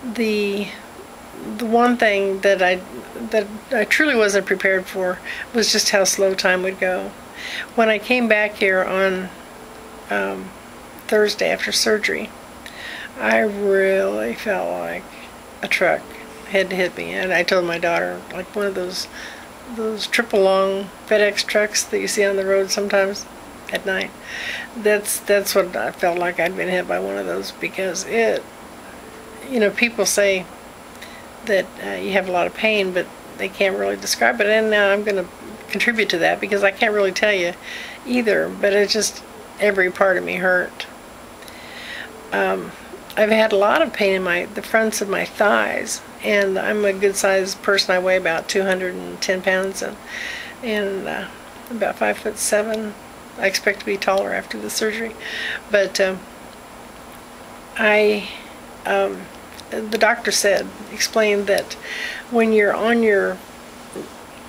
the one thing that I truly wasn't prepared for was just how slow time would go. When I came back here on Thursday after surgery, I really felt like a truck had hit me, and I told my daughter, like one of those triple long FedEx trucks that you see on the road sometimes at night. That's what I felt like. I'd been hit by one of those, because it, people say that you have a lot of pain, but they can't really describe it, and now I'm going to contribute to that because I can't really tell you either, but it's just every part of me hurt. I've had a lot of pain in the fronts of my thighs, and I'm a good sized person. I weigh about 210 pounds and about 5'7". I expect to be taller after the surgery, but the doctor explained that when you're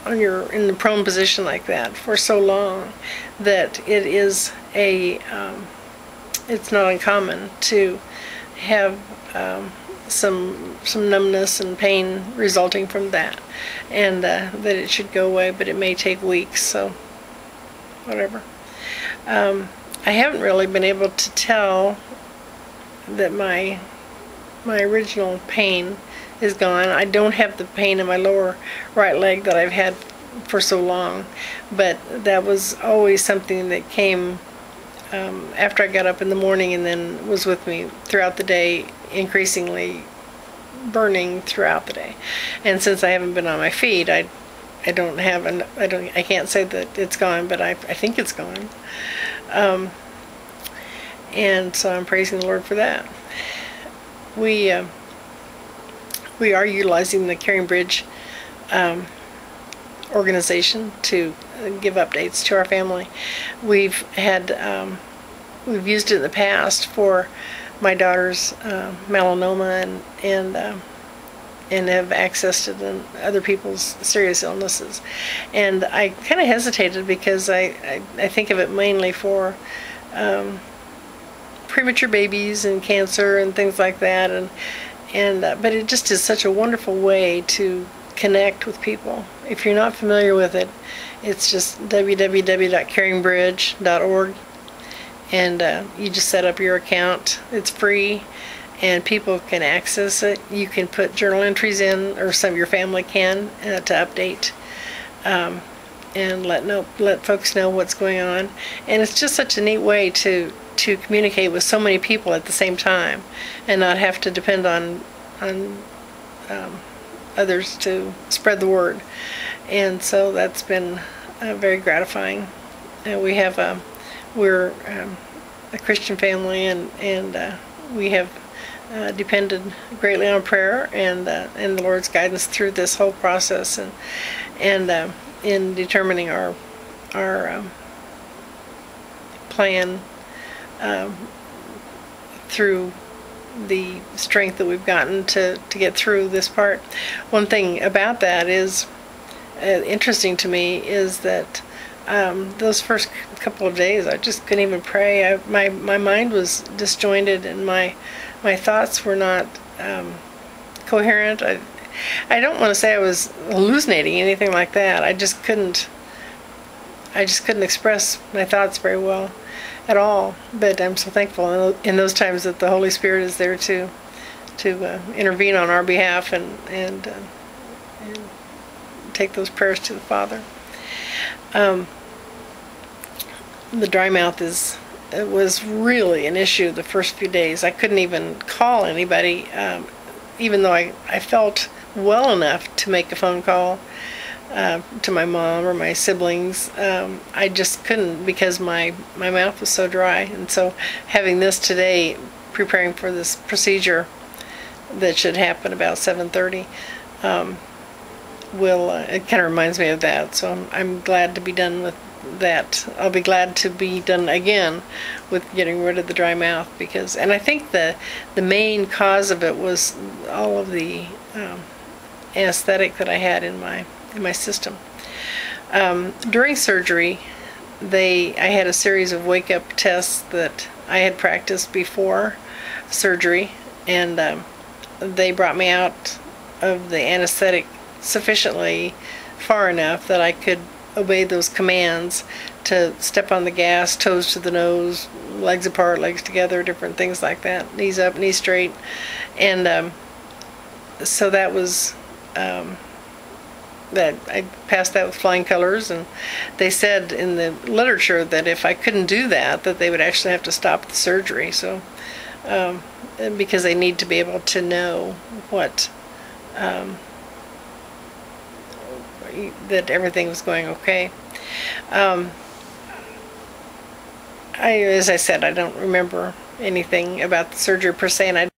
in the prone position like that for so long, that it is it's not uncommon to have some numbness and pain resulting from that, and that it should go away, but it may take weeks, so whatever. I haven't really been able to tell that my original pain is gone. I don't have the pain in my lower right leg that I've had for so long, but that was always something that came after I got up in the morning, and then was with me throughout the day, increasingly burning throughout the day. And since I haven't been on my feet, I can't say that it's gone, but I think it's gone. And so I'm praising the Lord for that. We are utilizing the Caring Bridge organization to give updates to our family. We've used it in the past for my daughter's melanoma and have accessed it in other people's serious illnesses. And I kind of hesitated because I think of it mainly for premature babies and cancer and things like that, but it just is such a wonderful way to connect with people. If you're not familiar with it, it's just www.caringbridge.org, and you just set up your account. It's free, and people can access it. You can put journal entries in, or some of your family can, to update and let folks know what's going on. And it's just such a neat way to communicate with so many people at the same time, and not have to depend on others to spread the word. And so that's been very gratifying. We're a Christian family, and we have depended greatly on prayer and the Lord's guidance through this whole process, and in determining our plan through the strength that we've gotten to get through this part. One thing about that is interesting to me is that those first couple of days I just couldn't even pray. My mind was disjointed, and my thoughts were not coherent. I don't want to say I was hallucinating, anything like that. I just couldn't express my thoughts very well at all. But I'm so thankful in those times that the Holy Spirit is there to intervene on our behalf and take those prayers to the Father. The dry mouth was really an issue the first few days. I couldn't even call anybody, even though I felt well enough to make a phone call to my mom or my siblings. I just couldn't, because my mouth was so dry. And so having this today, preparing for this procedure that should happen about 7:30, it kind of reminds me of that. So I'm glad to be done with that. I'll be glad to be done again with getting rid of the dry mouth, and I think the main cause of it was all of the anesthetic that I had in my system. During surgery, I had a series of wake-up tests that I had practiced before surgery, and they brought me out of the anesthetic sufficiently far enough that I could obey those commands to step on the gas, toes to the nose, legs apart, legs together, different things like that, knees up, knees straight. And so that was that I passed that with flying colors, and they said in the literature that if I couldn't do that, that they would actually have to stop the surgery. So because they need to be able to know what that everything was going okay. As I said, I don't remember anything about the surgery per se, and I